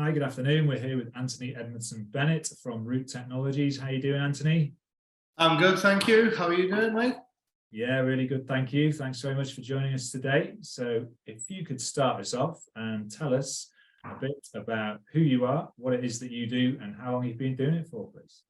Hi, good afternoon. We're here with Antony, Edmonson, Bennett from Rooute Technologies. How you doing, Antony? I'm good, thank you. How are you doing, mate? Yeah, really good, thank you. Thanks very much for joining us today. So if you could start us off and tell us a bit about who you are, what it is that you do, and how long you've been doing it for, please.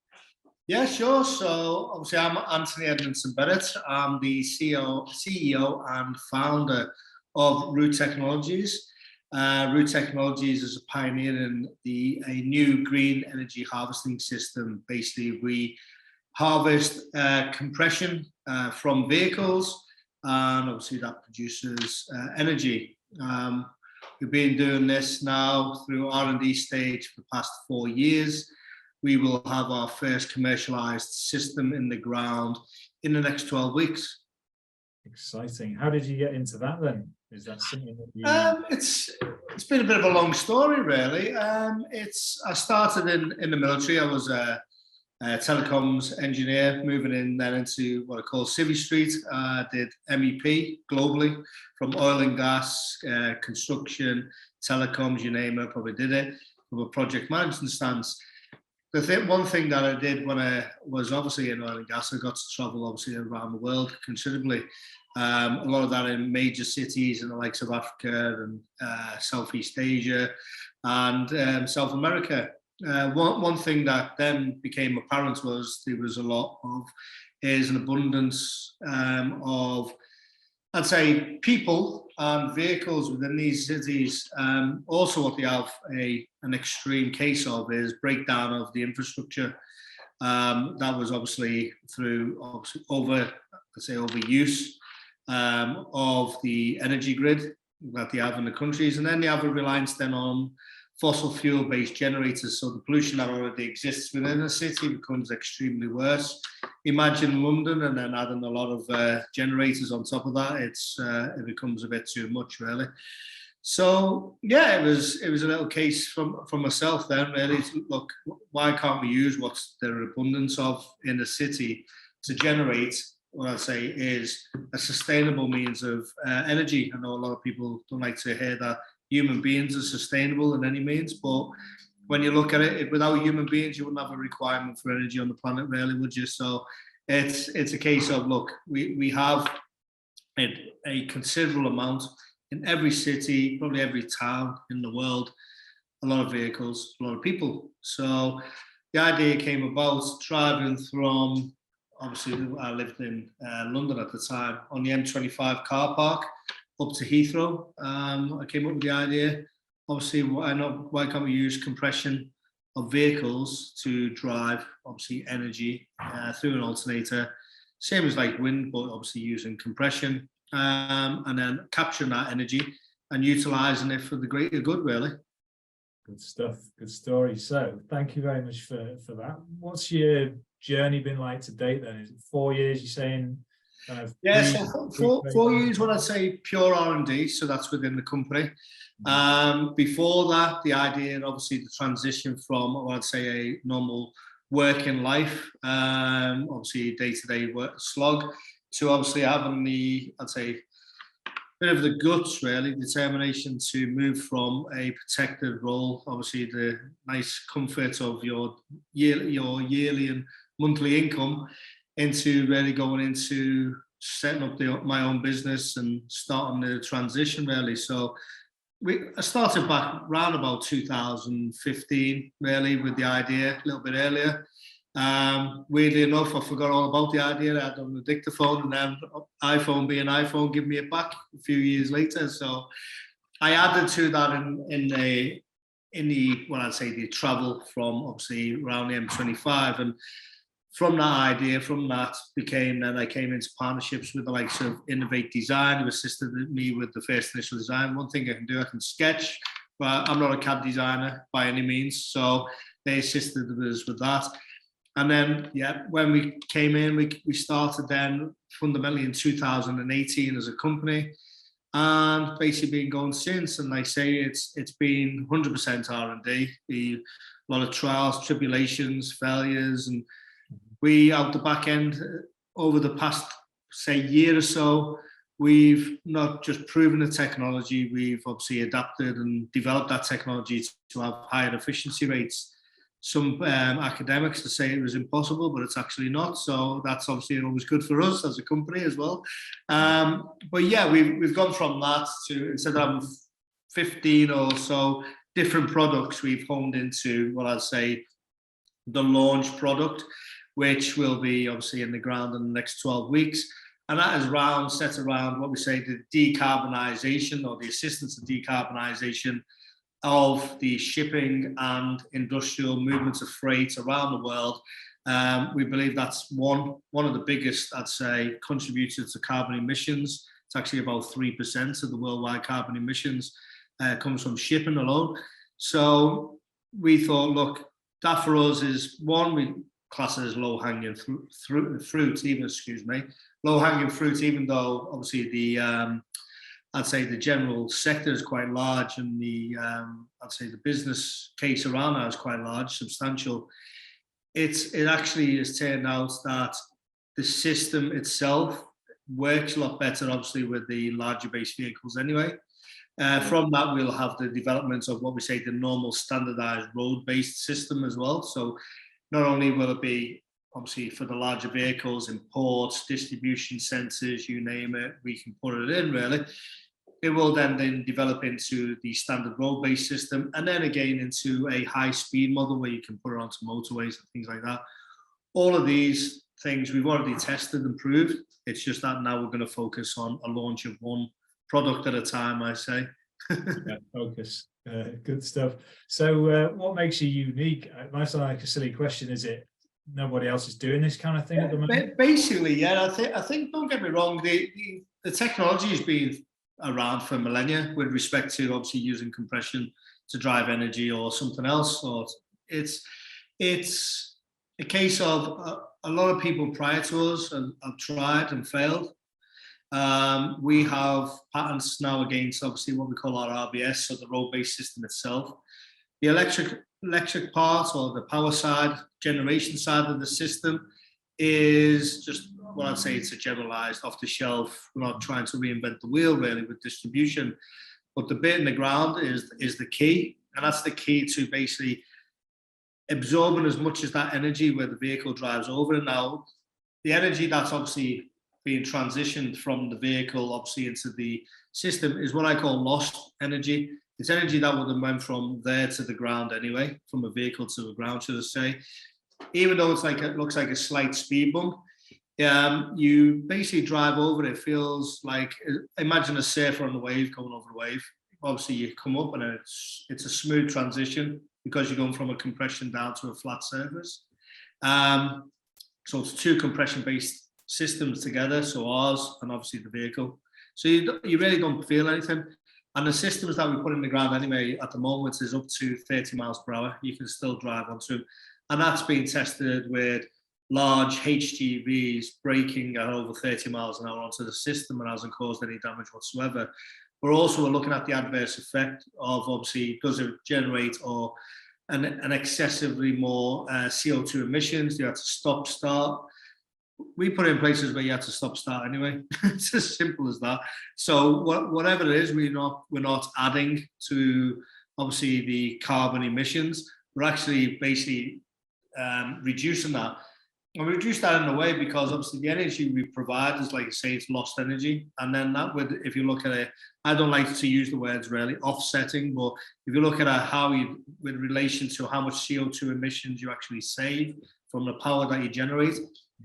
Yeah, sure. So obviously I'm Antony Edmonson Bennett. I'm the CEO and founder of Rooute Technologies. Rooute Technologies is a pioneer in a new green energy harvesting system. Basically, we harvest compression from vehicles, and obviously that produces energy. We've been doing this now through R&D stage for the past 4 years. We will have our first commercialized system in the ground in the next 12 weeks. Exciting. How did you get into that then? Is that something that you... It's been a bit of a long story, really. I started in the military. I was a telecoms engineer, moving in then into what I call Civvy Street. I did MEP globally, from oil and gas, construction, telecoms, you name it, I probably did it, from a project management stance. One thing that I did when I was obviously in oil and gas, I got to travel obviously around the world considerably. A lot of that in major cities in the likes of Africa and Southeast Asia and South America. One thing that then became apparent was there was an abundance of, I'd say, people and vehicles within these cities. Also, what they have an extreme case of is breakdown of the infrastructure. That was obviously through overuse of the energy grid that they have in the countries, and then they have a reliance then on fossil fuel-based generators. So the pollution that already exists within a city becomes extremely worse. Imagine London and then adding a lot of generators on top of that. It becomes a bit too much, really. So yeah, it was a little case from myself then, really, to look, why can't we use what's there abundance of in the city to generate what I'd say is a sustainable means of energy. I know a lot of people don't like to hear that human beings are sustainable in any means, but when you look at it, without human beings, you wouldn't have a requirement for energy on the planet, really, would you? So it's a case of, look, we have a considerable amount in every city, probably every town in the world, a lot of vehicles, a lot of people. So the idea came about driving from, obviously I lived in London at the time, on the M25 car park, up to Heathrow. I came up with the idea, obviously, why can't we use compression of vehicles to drive, obviously, energy through an alternator, same as like wind, but obviously using compression, and then capturing that energy and utilizing it for the greater good, really. Good stuff, good story. So thank you very much for that. What's your journey been like to date then? Is it 4 years, you're saying? Yeah, so 4 years when I'd say pure R&D, so that's within the company. Before that, the idea, obviously, the transition from what I'd say a normal working life, obviously day-to-day work slog, to obviously having I'd say, bit of the guts, really, determination to move from a protected role, obviously the nice comfort of your yearly and monthly income, into really going into setting up my own business and starting the transition, really. So I started back around about 2015, really, with the idea, a little bit earlier. Weirdly enough, I forgot all about the idea. I had on the dictaphone, and then iPhone being iPhone, give me it back a few years later. So I added to that in the what I'd say the travel from obviously around the M25, and from that idea, from that then I came into partnerships with the likes of Innovate Design, who assisted me with the first initial design. One thing I can do, I can sketch, but I'm not a CAD designer by any means. So they assisted us with that. And then, yeah, when we came in, we started then fundamentally in 2018 as a company, and basically been going since. And like I say, it's been 100% R&D, a lot of trials, tribulations, failures, and we out the back end over the past say year or so, we've not just proven the technology, we've obviously adapted and developed that technology to have higher efficiency rates. Some academics to say it was impossible, but it's actually not. So that's obviously always good for us as a company as well. But yeah, we've gone from that to, instead of having 15 or so different products, we've honed into what I'd say the launch product, which will be obviously in the ground in the next 12 weeks. And that is set around what we say the decarbonisation, or the assistance to decarbonisation of the shipping and industrial movements of freight around the world. We believe that's one of the biggest, I'd say, contributors to carbon emissions. It's actually about 3% of the worldwide carbon emissions comes from shipping alone. So we thought, look, that for us is one, we class it as low-hanging fruit, low-hanging fruit, even though obviously the I'd say the general sector is quite large, and the I'd say the business case around that is quite large, substantial. It actually has turned out that the system itself works a lot better, obviously, with the larger base vehicles anyway. From that, we'll have the development of what we say the normal standardized road-based system as well. So not only will it be obviously for the larger vehicles in ports, distribution centres, you name it, we can put it in really. It will then develop into the standard road-based system, and then again into a high-speed model where you can put it onto motorways and things like that. All of these things we've already tested and proved. It's just that now we're going to focus on a launch of one product at a time, I say. Yeah, focus. Good stuff. So what makes you unique? It might sound like a silly question. Is it nobody else is doing this kind of thing at the moment? Basically, yeah. I think don't get me wrong, the technology has been around for millennia with respect to obviously using compression to drive energy or something else. Or it's a case of a lot of people prior to us have tried and failed. We have patents now against obviously what we call our RBS, so the road-based system itself. The electric part, or the power side, generation side of the system, is just what I'd say it's a generalized off the shelf. We're not trying to reinvent the wheel really with distribution, but the bit in the ground is the key, and that's the key to basically absorbing as much as that energy where the vehicle drives over. And now the energy that's obviously being transitioned from the vehicle obviously into the system is what I call lost energy. It's energy that would have went from there to the ground anyway, from a vehicle to the ground, should I say. Even though it looks like a slight speed bump, you basically drive over it. It feels like, imagine a surfer on the wave going over the wave. Obviously, you come up and it's a smooth transition because you're going from a compression down to a flat surface. So it's two compression-based systems together, so ours and obviously the vehicle. So you really don't feel anything. And the systems that we put in the ground anyway at the moment is up to 30 miles per hour. You can still drive onto them. And that's been tested with large HGVs braking at over 30 miles an hour onto the system and hasn't caused any damage whatsoever. We're also looking at the adverse effect of obviously, does it generate or an excessively more CO2 emissions? Do you have to stop, start? We put it in places where you have to stop, start anyway. It's as simple as that. So whatever it is, we're not adding to obviously the carbon emissions. We're actually basically reducing that. And we reduce that in a way because obviously the energy we provide is, like I say, it's lost energy. And then that would, if you look at it, I don't like to use the words really offsetting, but if you look at how you, with relation to how much CO2 emissions you actually save from the power that you generate,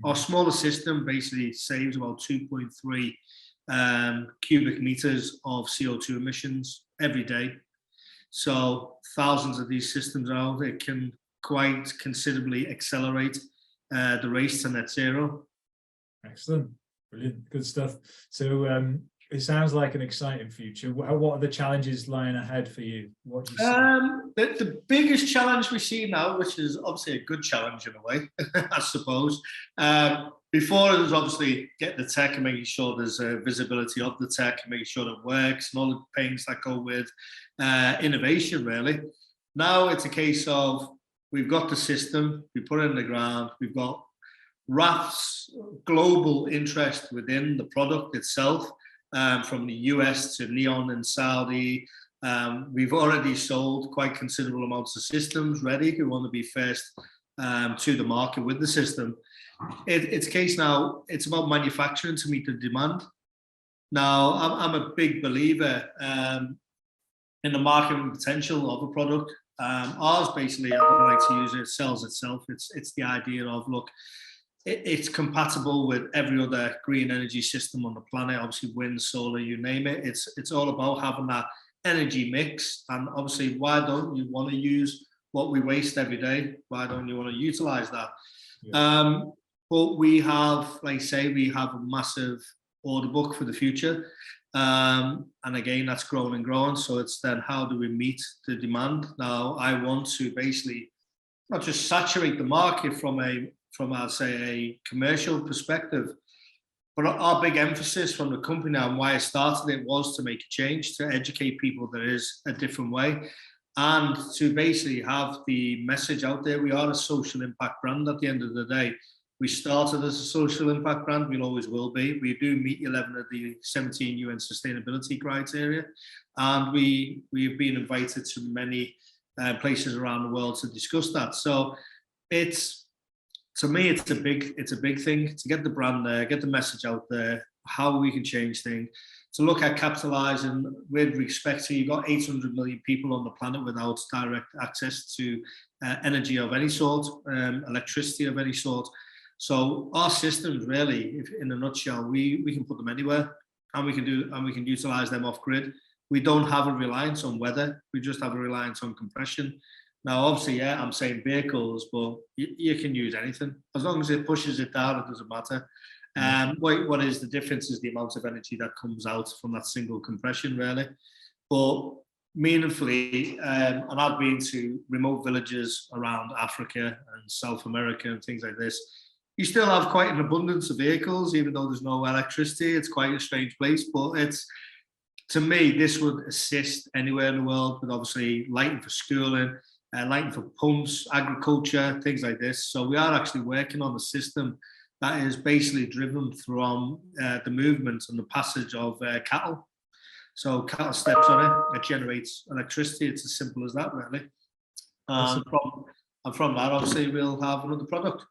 our smaller system basically saves about 2.3 cubic meters of CO2 emissions every day. So thousands of these systems out, it can quite considerably accelerate the race to net zero. Excellent, brilliant, good stuff. So it sounds like an exciting future. What are the challenges lying ahead for you? What do you see? The biggest challenge we see now, which is obviously a good challenge in a way, I suppose. Before it was obviously getting the tech and making sure there's visibility of the tech and making sure it works and all the pains that go with innovation, really. Now it's a case of we've got the system, we put it in the ground, we've got RAF's global interest within the product itself. from the US to Neon in Saudi. We've already sold quite considerable amounts of systems ready. We want to be first to the market with the system. It's case now, it's about manufacturing to meet the demand. Now, I'm a big believer in the marketing potential of a product. Ours, basically, I don't like to use it, sells itself. It's the idea of, look, it's compatible with every other green energy system on the planet, obviously wind, solar, you name it. It's all about having that energy mix. And obviously, why don't you want to use what we waste every day? Why don't you want to utilize that? Yeah. But we have, like I say, we have a massive order book for the future. And again, that's growing and growing. So it's then how do we meet the demand? Now, I want to basically not just saturate the market from I'd say, a commercial perspective, but our big emphasis from the company and why I started it was to make a change, to educate people there is a different way, and to basically have the message out there. We are a social impact brand at the end of the day. We started as a social impact brand, we always will be. We do meet 11 of the 17 UN sustainability criteria, and we have been invited to many places around the world to discuss that. So to me, it's a big thing to get the brand there, get the message out there, how we can change things, to look at capitalizing with respect to, you've got 800 million people on the planet without direct access to energy of any sort, electricity of any sort. So our systems really, in a nutshell, we can put them anywhere, and we can utilize them off grid. We don't have a reliance on weather. We just have a reliance on compression. Now, obviously, yeah, I'm saying vehicles, but you can use anything as long as it pushes it down. It doesn't matter. What is the difference is the amount of energy that comes out from that single compression, really. But meaningfully, and I've been to remote villages around Africa and South America and things like this. You still have quite an abundance of vehicles, even though there's no electricity. It's quite a strange place, but to me, this would assist anywhere in the world, with obviously lighting for schooling, lighting for pumps, agriculture, things like this. So we are actually working on a system that is basically driven from the movement and the passage of cattle. So cattle steps on it, it generates electricity. It's as simple as that, really. And from that, obviously, we'll have another product.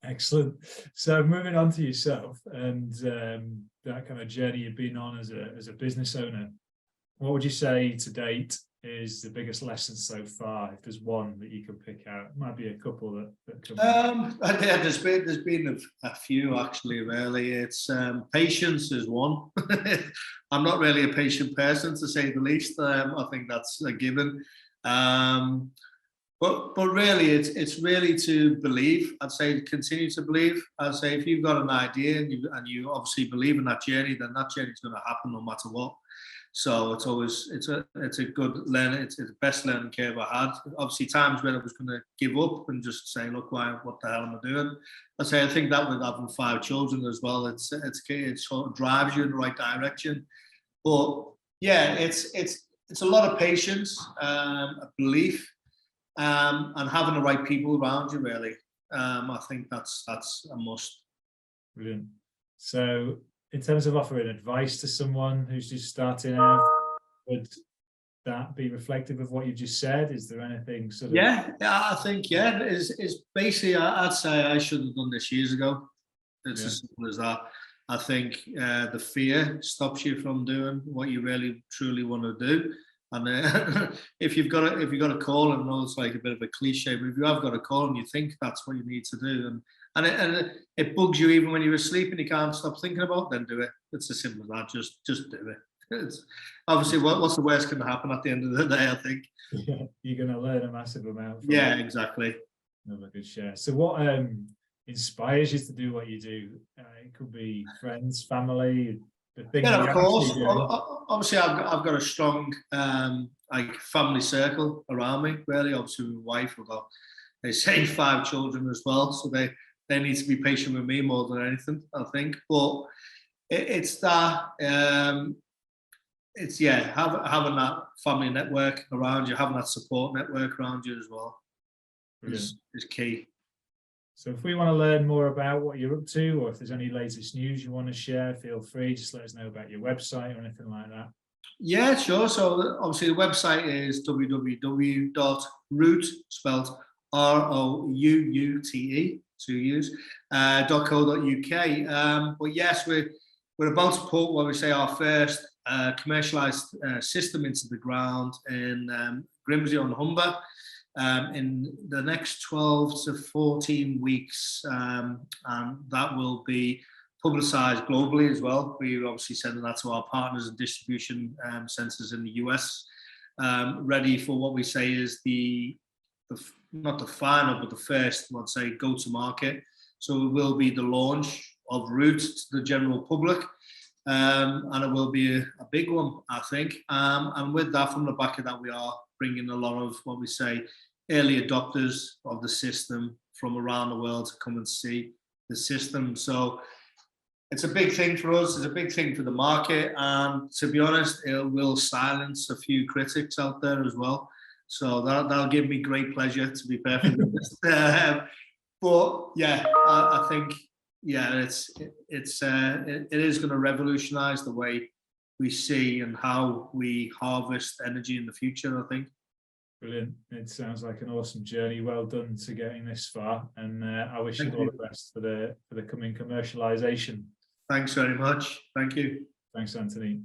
Excellent. So moving on to yourself and that kind of journey you've been on as a business owner, what would you say to date is the biggest lesson so far? If there's one that you can pick out, it might be a couple that come. Yeah, there's been a few actually. Really, it's patience is one. I'm not really a patient person, to say the least. I think that's a given. But really, it's really to believe. I'd say continue to believe. I'd say if you've got an idea and you obviously believe in that journey, then that journey is going to happen no matter what. So it's a good learning. It's the best learning curve I had. Obviously, times when I was going to give up and just say, look, what the hell am I doing? I think that with having 5 children as well, it sort of drives you in the right direction. But yeah, it's a lot of patience, a belief. And having the right people around you, really. I think that's a must. Brilliant. So, in terms of offering advice to someone who's just starting out, would that be reflective of what you just said? Is there anything sort of? Yeah, I think is basically. I'd say I should have done this years ago. It's as simple as that. I think the fear stops you from doing what you really truly want to do. And if you've got a call, and I know it's like a bit of a cliche, but if you have got a call and you think that's what you need to do, and it bugs you even when you're asleep and you can't stop thinking about it, then do it. It's as simple as that. Just do it. It's obviously what's the worst can happen at the end of the day, I think. Yeah, you're going to learn a massive amount from it. Exactly. Another good share. So what inspires you to do what you do? It could be friends, family. Of course. Obviously, I've got a strong family circle around me. Really, obviously, my wife. I've got, they say, 5 children as well, so they need to be patient with me more than anything, I think. But it's that having that family network around you, having that support network around you as well is key. So if we want to learn more about what you're up to, or if there's any latest news you want to share, feel free, just let us know about your website or anything like that. Yeah, sure. So obviously the website is www.rooute, spelled ROUUTE, two U's, .co.uk. But yes, we're about to put what we say our first commercialized system into the ground in Grimsby on Humber in the next 12 to 14 weeks, and that will be publicized globally as well. We're obviously sending that to our partners and distribution centers in the US, ready for what we say is the not the final, but the first, let's say, go-to-market. So it will be the launch of Rooute to the general public, and it will be a big one, I think. And with that, from the back of that, we are bringing a lot of what we say early adopters of the system from around the world to come and see the system. So it's a big thing for us. It's a big thing for the market, and to be honest, it will silence a few critics out there as well. So that'll give me great pleasure, to be perfectly honest. But yeah, I think it is going to revolutionise the way we see and how we harvest energy in the future, I think. Brilliant. It sounds like an awesome journey. Well done to getting this far, and I wish you all the best for the coming commercialization. Thanks very much. Thank you. Thanks, Anthony.